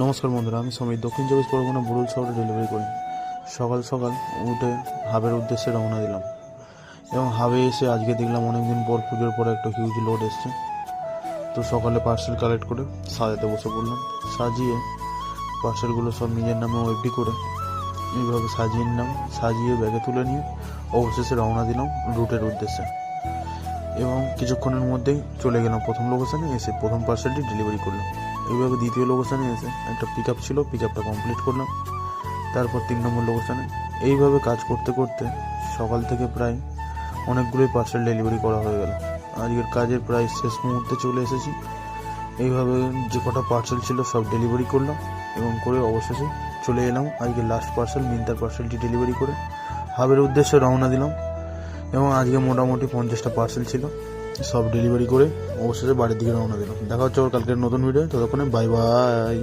নমস্কার বন্ধুরা, আমি সমীর দক্ষিণ চব্বিশ পরগনা বুড়ুল শহরে ডেলিভারি করি। সকাল সকাল উঠে হাবের উদ্দেশ্যে রওনা দিলাম এবং হাবে এসে আজকে দেখলাম অনেকদিন পর পুজোর পরে একটা হিউজ লোড এসছে। তো সকালে পার্সেল কালেক্ট করে সাজাতে বসে পড়লাম। সাজিয়ে পার্সেলগুলো সব নিজের নামে ওয়েবডি করে এইভাবে সাজিয়ে নিলাম। সাজিয়ে ব্যাগে তুলে নিয়ে অবশেষে রওনা দিলাম রুটের উদ্দেশ্যে এবং কিছুক্ষণের মধ্যেই চলে গেলাম প্রথম লোকেশানে। এসে প্রথম পার্সেলটি ডেলিভারি করলাম। এইভাবে দ্বিতীয় লোকেশানে এসে একটা পিক আপ ছিল, পিক আপটা কমপ্লিট করলাম। তারপর 3 নম্বর লোকেশানে এইভাবে কাজ করতে করতে সকাল থেকে প্রায় অনেকগুলোই পার্সেল ডেলিভারি করা হয়ে গেল। আজকের কাজের প্রায় শেষ মুহূর্তে চলে এসেছি। এইভাবে যে কটা পার্সেল ছিল সব ডেলিভারি করলাম এবং করে অবশেষে চলে এলাম আজকে লাস্ট পার্সেল মিন্তার পার্সেলটি ডেলিভারি করে হাবের উদ্দেশ্যে রওনা দিলাম। এবং আজকে মোটামুটি 50টা পার্সেল ছিল, সব ডেলিভারি করে অবশেষে বাড়ির দিকে রওনা দিলাম। দেখা হচ্ছে আবার কালকের নতুন ভিডিও। ততক্ষণে বাই বাই।